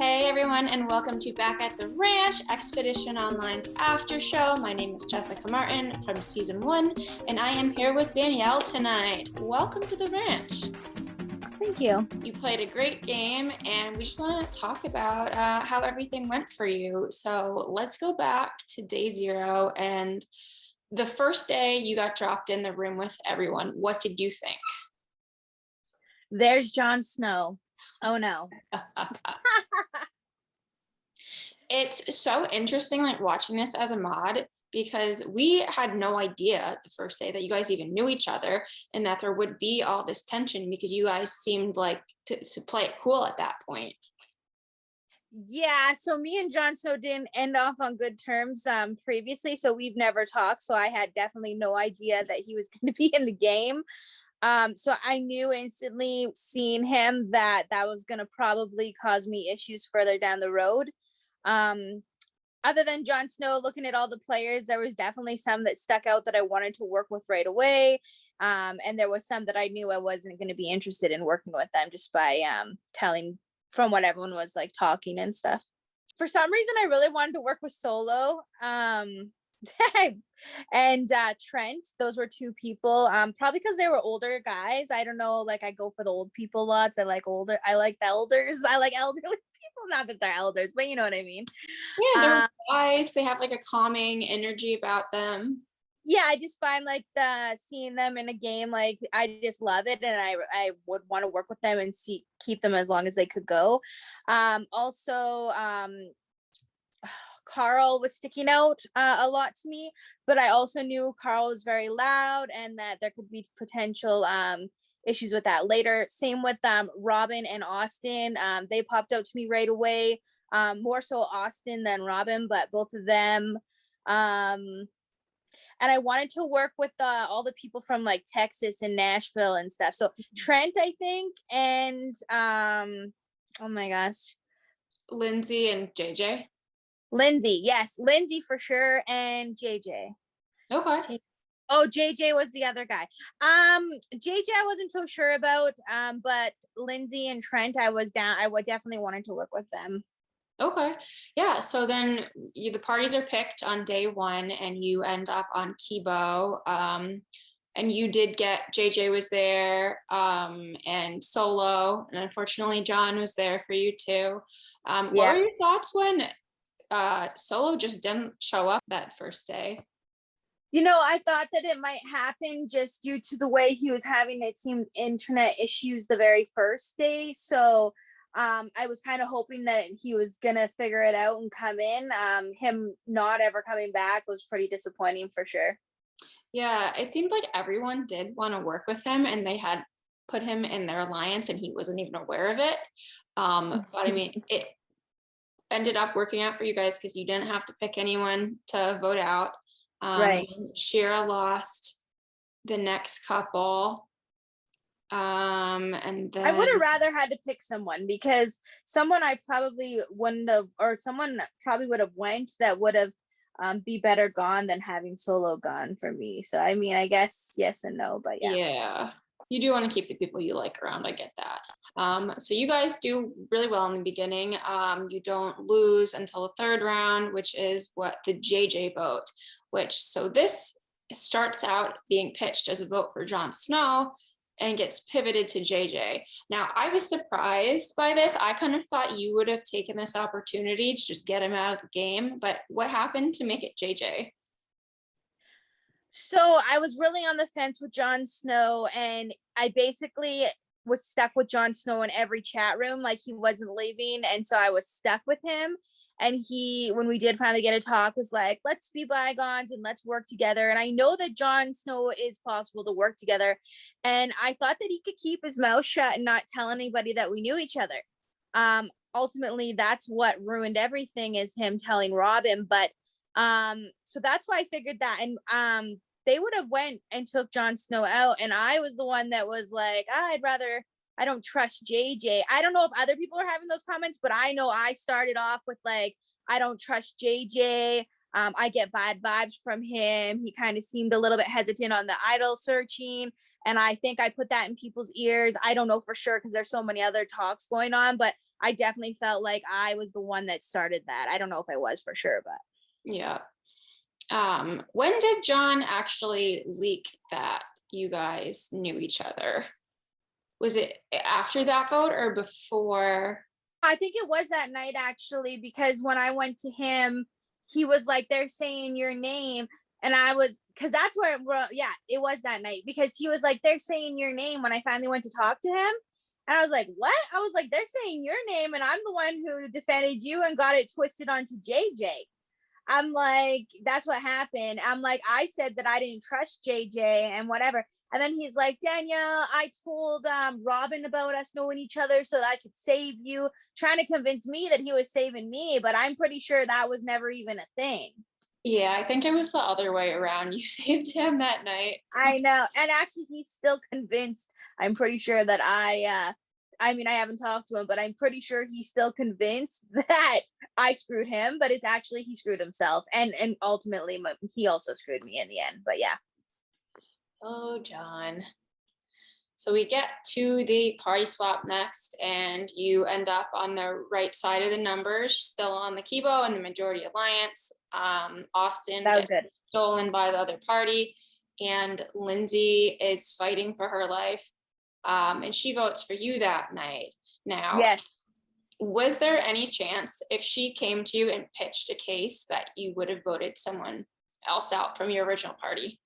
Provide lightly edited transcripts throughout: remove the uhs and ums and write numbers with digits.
Hey everyone, and welcome to Back at the Ranch, Expedition Online's after show. My name is Jessica Martin from season 1, and I am here with Danielle tonight. Welcome to the ranch. Thank you. You played a great game, and we just want to talk about how everything went for you. So let's go back to day 0, and the first day you got dropped in the room with everyone. What did you think? There's Jon Snow. Oh no. It's so interesting, like watching this as a mod, because we had no idea the first day that you guys even knew each other and that there would be all this tension because you guys seemed like to play it cool at that point. Yeah, so me and Jon Snow didn't end off on good terms previously, so we've never talked. So I had definitely no idea that he was going to be in the game. So I knew instantly seeing him that was going to probably cause me issues further down the road. Other than Jon Snow, looking at all the players, there was definitely some that stuck out that I wanted to work with right away. And there was some that I knew I wasn't going to be interested in working with them just by telling from what everyone was like talking and stuff. For some reason, I really wanted to work with Solo. And Trent, those were two people, probably because they were older guys. I don't know, like I go for the old people lots. I like the elders. I like elderly people, not that they're elders, but you know what I mean. Yeah, they're guys, they have like a calming energy about them. Yeah, I just find like seeing them in a game, like I just love it, and I would want to work with them and keep them as long as they could go. Also, Carl was sticking out a lot to me, but I also knew Carl was very loud and that there could be potential issues with that later. Same with Robin and Austin. They popped out to me right away. More so Austin than Robin, but both of them. And I wanted to work with all the people from like Texas and Nashville and stuff. So Trent, I think, and oh my gosh, Lindsay and JJ. Lindsay, yes, Lindsay for sure, and JJ. Okay. Oh, JJ was the other guy. JJ I wasn't so sure about, but Lindsay and Trent I was down. I would definitely wanted to work with them. Okay. Yeah. So then the parties are picked on day 1 and you end up on Kibo. And you did get JJ was there, and Solo, and unfortunately John was there for you too. What were your thoughts when Solo just didn't show up that first day? You know, I thought that it might happen just due to the way he was having, it seemed, internet issues the very first day. So I was kind of hoping that he was gonna figure it out and come in. Him not ever coming back was pretty disappointing for sure. Yeah, it seemed like everyone did want to work with him and they had put him in their alliance and he wasn't even aware of it. But I mean, it ended up working out for you guys because you didn't have to pick anyone to vote out. Right. Shira lost the next couple. And then I would have rather had to pick someone, because someone I probably wouldn't have, or someone probably would have went that would have be better gone than having Solo gone for me. So I mean, I guess yes and no, but yeah. Yeah, you do want to keep the people you like around. I get that. So you guys do really well in the beginning. You don't lose until the 3rd round, which is what the JJ vote, so this starts out being pitched as a vote for Jon Snow and gets pivoted to JJ. Now, I was surprised by this. I kind of thought you would have taken this opportunity to just get him out of the game, but what happened to make it JJ? So I was really on the fence with Jon Snow, and I basically was stuck with Jon Snow in every chat room. Like, he wasn't leaving, and so I was stuck with him. And he, when we did finally get a talk, was like, let's be bygones and let's work together. And I know that Jon Snow is possible to work together. And I thought that he could keep his mouth shut and not tell anybody that we knew each other. Ultimately, that's what ruined everything, is him telling Robin. But so that's why I figured that. And they would have went and took Jon Snow out. And I was the one that was like, I don't trust JJ. I don't know if other people are having those comments, but I know I started off with like, I don't trust JJ. I get bad vibes from him. He kind of seemed a little bit hesitant on the idol searching. And I think I put that in people's ears. I don't know for sure because there's so many other talks going on, but I definitely felt like I was the one that started that. I don't know if I was for sure, but Yeah. When did John actually leak that you guys knew each other? Was it after that vote or before? I think it was that night actually, because when I went to him, he was like, they're saying your name. And I was, because that's where, well, yeah, it was that night because he was like, they're saying your name when I finally went to talk to him. And I was like, what? I was like, they're saying your name, and I'm the one who defended you and got it twisted onto JJ. I'm like, that's what happened. I'm like, I said that I didn't trust JJ and whatever. And then he's like, Danielle, I told Robin about us knowing each other so that I could save you, trying to convince me that he was saving me. But I'm pretty sure that was never even a thing. Yeah, I think it was the other way around. You saved him that night. I know. And actually, he's still convinced. I'm pretty sure that I mean, I haven't talked to him, but I'm pretty sure he's still convinced that I screwed him, but it's actually he screwed himself. And ultimately, he also screwed me in the end. But yeah. Oh, John. So we get to the party swap next, and you end up on the right side of the numbers, still on the Kibo and the majority alliance. Austin That was gets good. stolen by the other party, and Lindsay is fighting for her life. And she votes for you that night. Now, Yes. was there any chance if she came to you and pitched a case that you would have voted someone else out from your original party?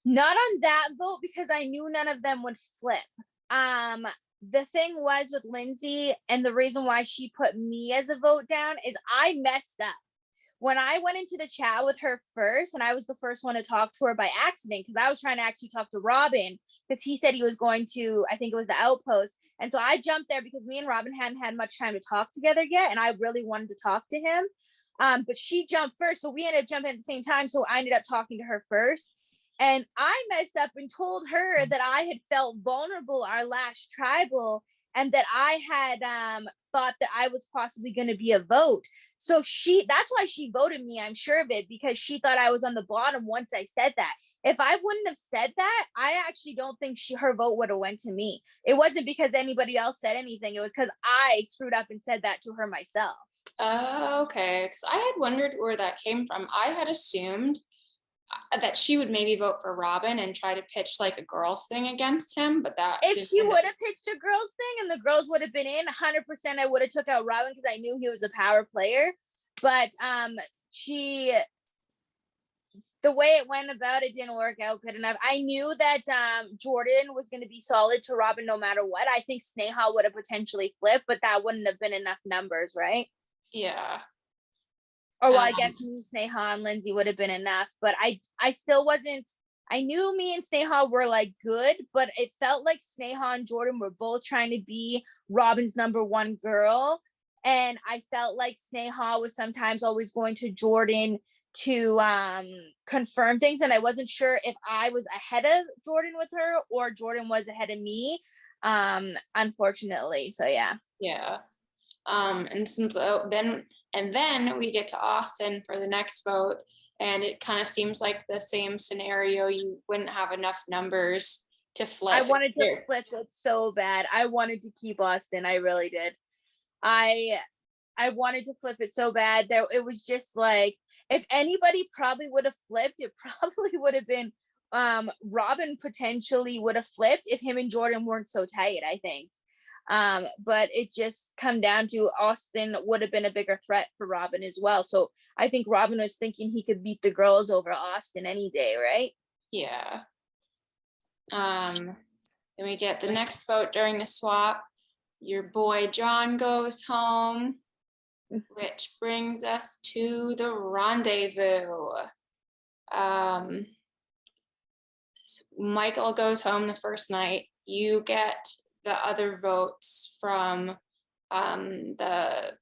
Not on that vote because I knew none of them would flip. The thing was with Lindsay, and the reason why she put me as a vote down is I messed up. When I went into the chat with her first, and I was the first one to talk to her by accident because I was trying to actually talk to Robin because he said he was going to, I think it was the outpost. And so I jumped there because me and Robin hadn't had much time to talk together yet. And I really wanted to talk to him. But she jumped first. So we ended up jumping at the same time. So I ended up talking to her first. And I messed up and told her that I had felt vulnerable our last tribal and that I had thought that I was possibly going to be a vote. So that's why she voted me, I'm sure of it, because she thought I was on the bottom once I said that. If I wouldn't have said that, I actually don't think her vote would have went to me. It wasn't because anybody else said anything. It was because I screwed up and said that to her myself. Okay, because I had wondered where that came from. I had assumed that she would maybe vote for Robin and try to pitch like a girls thing against him, but that If didn't she end up. would have pitched a girls thing and the girls would have been in, 100% I would have took out Robin because I knew he was a power player. But the way it went about it didn't work out good enough. I knew that Jordan was going to be solid to Robin no matter what. I think Sneha would have potentially flipped, but that wouldn't have been enough numbers, right? Yeah. Or well, I guess me, Sneha, and Lindsay would have been enough. But I still wasn't. I knew me and Sneha were like good, but it felt like Sneha and Jordan were both trying to be Robin's number one girl. And I felt like Sneha was sometimes always going to Jordan to confirm things. And I wasn't sure if I was ahead of Jordan with her or Jordan was ahead of me. Unfortunately. So yeah. Yeah. And since then we get to Austin for the next vote, and it kind of seems like the same scenario. You wouldn't have enough numbers to flip. I wanted to flip it so bad. I wanted to keep Austin. I really did. I wanted to flip it so bad that it was just like, if anybody probably would have flipped, it probably would have been Robin potentially would have flipped if him and Jordan weren't so tight, I think. But it just come down to Austin would have been a bigger threat for Robin as well. So I think Robin was thinking he could beat the girls over Austin any day, right? Yeah. Then we get the next vote during the swap. Your boy John goes home, which brings us to the rendezvous. Michael goes home the first night. You get the other votes from the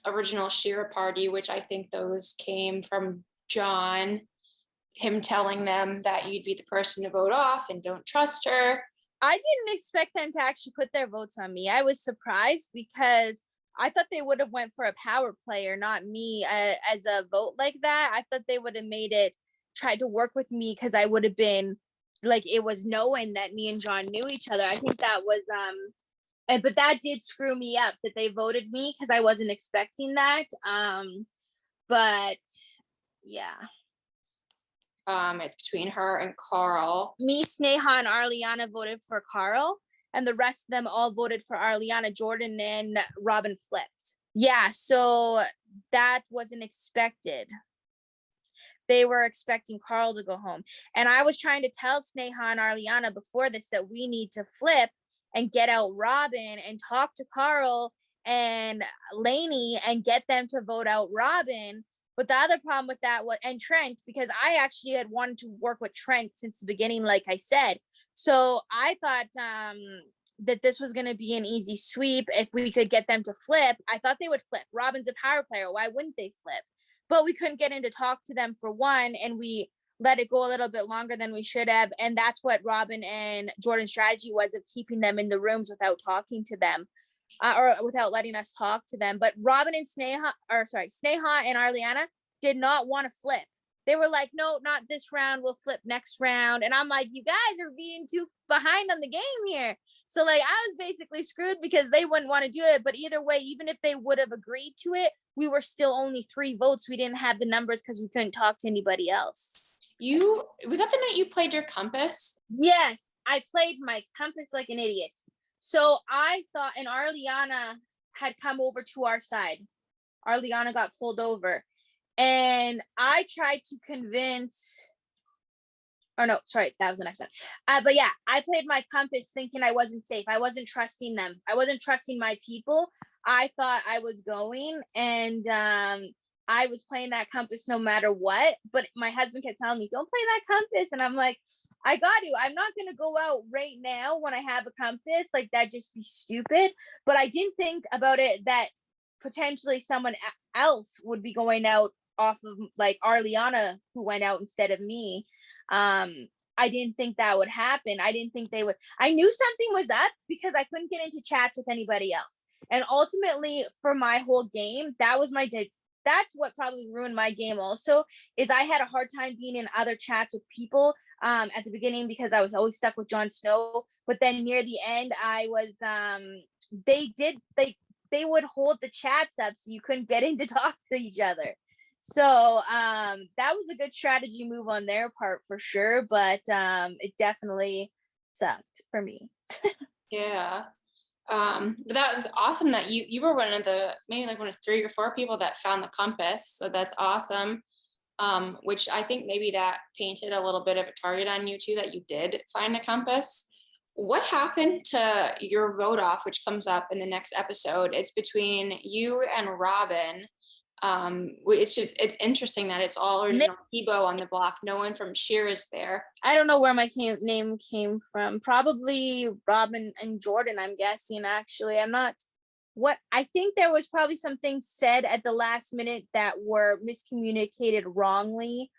original Shira party, which I think those came from John, him telling them that you'd be the person to vote off and don't trust her. I didn't expect them to actually put their votes on me. I was surprised because I thought they would have went for a power player, not me as a vote like that. I thought they would have made it, tried to work with me because I would have been like, it was knowing that me and John knew each other. I think that was but that did screw me up that they voted me because I wasn't expecting that. But yeah. It's between her and Carl. Me, Sneha, and Arliana voted for Carl, and the rest of them all voted for Arliana. Jordan and Robin flipped. Yeah, so that wasn't expected. They were expecting Carl to go home. And I was trying to tell Sneha and Arliana before this that we need to flip and get out Robin and talk to Carl and Lainey and get them to vote out Robin. But the other problem with that was, and Trent, because I actually had wanted to work with Trent since the beginning, like I said. So I thought that this was going to be an easy sweep if we could get them to flip. I thought they would flip. Robin's a power player. Why wouldn't they flip? But we couldn't get in to talk to them for one, and we let it go a little bit longer than we should have. And that's what Robin and Jordan's strategy was, of keeping them in the rooms without talking to them, or without letting us talk to them. But Robin and Sneha and Arliana did not want to flip. They were like, no, not this round. We'll flip next round. And I'm like, you guys are being too behind on the game here. So like, I was basically screwed because they wouldn't want to do it. But either way, even if they would have agreed to it, we were still only 3 votes. We didn't have the numbers because we couldn't talk to anybody else. Was that the night you played your compass? Yes, I played my compass like an idiot. So I thought, and Arliana had come over to our side. Arliana got pulled over. And I tried to convince, or no, sorry, that was the next one. But yeah, I played my compass thinking I wasn't safe. I wasn't trusting them. I wasn't trusting my people. I thought I was going, and I was playing that compass no matter what. But my husband kept telling me, don't play that compass. And I'm like, I got to. I'm not going to go out right now when I have a compass. Like, that'd just be stupid. But I didn't think about it that potentially someone else would be going out off of like Arliana, who went out instead of me. I didn't think that would happen. I didn't think they would. I knew something was up because I couldn't get into chats with anybody else. And ultimately, for my whole game, that was that's what probably ruined my game also, is I had a hard time being in other chats with people at the beginning because I was always stuck with Jon Snow. But then near the end, I was they would hold the chats up so you couldn't get in to talk to each other. So that was a good strategy move on their part for sure, but it definitely sucked for me. Yeah. But that was awesome that you were one of the, maybe like one of 3 or 4 people that found the compass. So that's awesome. Which I think maybe that painted a little bit of a target on you too, that you did find a compass. What happened to your vote off, which comes up in the next episode? It's between you and Robin. It's interesting that it's all original Tebow on the block. No one from Sheer is there. I don't know where my name came from. Probably Robin and Jordan, I'm guessing. Actually, I think there was probably some things said at the last minute that were miscommunicated wrongly.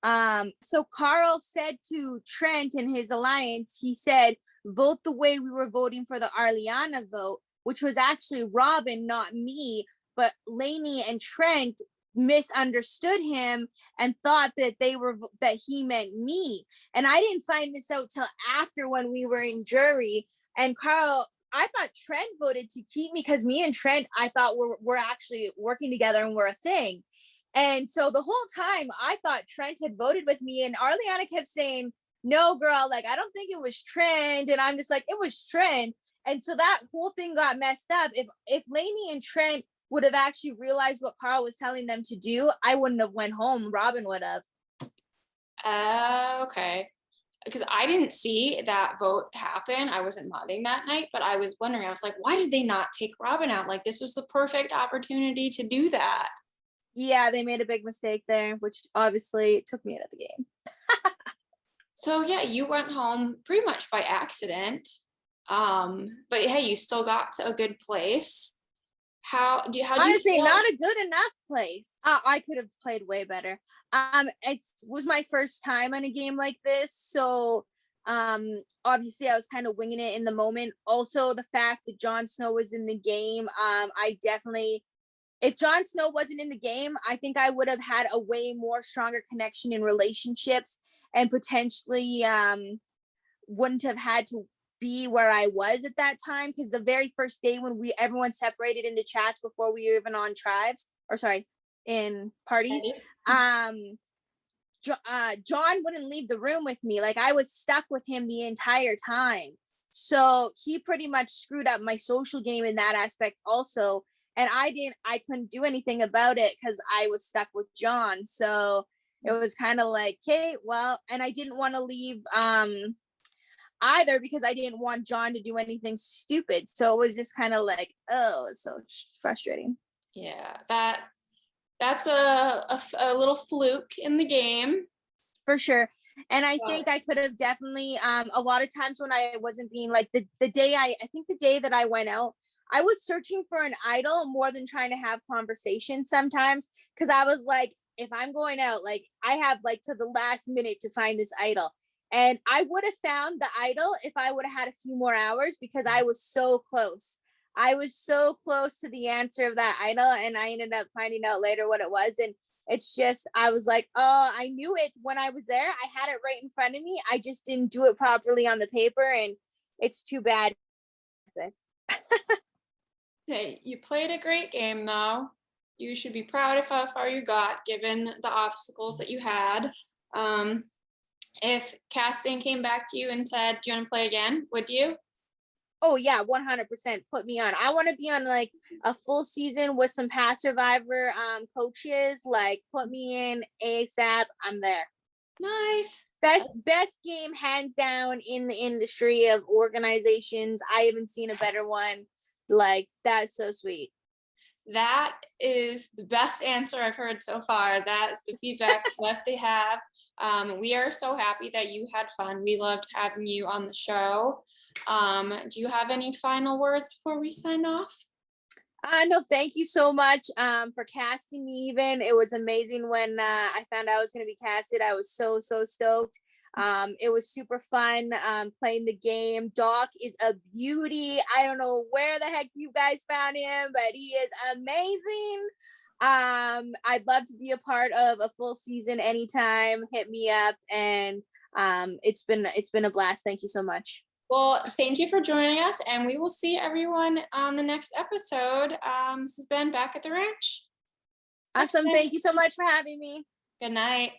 So Carl said to Trent in his alliance, he said, vote the way we were voting for the Arliana vote, which was actually Robin, not me. But Lainey and Trent misunderstood him and thought that he meant me. And I didn't find this out till after, when we were in jury. And Carl, I thought Trent voted to keep me because me and Trent, I thought we're actually working together and we're a thing. And so the whole time I thought Trent had voted with me, and Arliana kept saying, no, girl, like, I don't think it was Trent. And I'm just like, it was Trent. And so that whole thing got messed up. If Lainey and Trent would have actually realized what Carl was telling them to do, I wouldn't have went home. Robin would have. Okay. Because I didn't see that vote happen. I wasn't modding that night, but I was wondering, I was like, why did they not take Robin out? Like, this was the perfect opportunity to do that. Yeah, they made a big mistake there, which obviously took me out of the game. So yeah, you went home pretty much by accident. But hey, you still got to a good place. Honestly, not a good enough place. I could have played way better. It was my first time in a game like this, so Obviously I was kind of winging it in the moment. Also, the fact that Jon Snow was in the game, I definitely, if Jon Snow wasn't in the game, I think I would have had a way more stronger connection in relationships, and potentially wouldn't have had to be where I was at that time. Because the very first day when everyone separated into chats before we were even on tribes, or sorry, in parties, um John wouldn't leave the room with me. Like, I was stuck with him the entire time. So he pretty much screwed up my social game in that aspect also. And I couldn't do anything about it because I was stuck with John. So it was kind of like, okay, well, and I didn't want to leave either because I didn't want John to do anything stupid. So it was just kind of like, oh, it's so frustrating. Yeah, that's a little fluke in the game. For sure. And I But think I could have definitely a lot of times when I wasn't being like the day I think the day that I went out, I was searching for an idol more than trying to have conversation sometimes, because I was like, if I'm going out, like I have like to the last minute to find this idol. And I would have found the idol if I would have had a few more hours, because I was so close. I was so close to the answer of that idol, and I ended up finding out later what it was. And it's just, I was like, oh, I knew it when I was there. I had it right in front of me. I just didn't do it properly on the paper, and it's too bad. hey, you played a great game though. You should be proud of how far you got given the obstacles that you had. Um, if casting came back to you and said, "Do you want to play again?" Would you? Oh yeah, 100% put me on. I want to be on like a full season with some past survivor coaches. Like, put me in ASAP. I'm there. Nice. Best game hands down in the industry of organizations. I haven't seen a better one. Like, that's so sweet. That is the best answer I've heard so far. That's the feedback that they have. We are so happy that you had fun. We loved having you on the show. Do you have any final words before we sign off? No, thank you so much for casting me. Even it was amazing when I found out I was going to be casted. I was so stoked. It was super fun playing the game. Doc is a beauty. I don't know where the heck you guys found him, but he is amazing. I'd love to be a part of a full season anytime. Hit me up, and it's been a blast. Thank you so much. Well, thank you for joining us, and we will see everyone on the next episode. This has been Back at the Ranch. Awesome. Thank you so much for having me. Good night.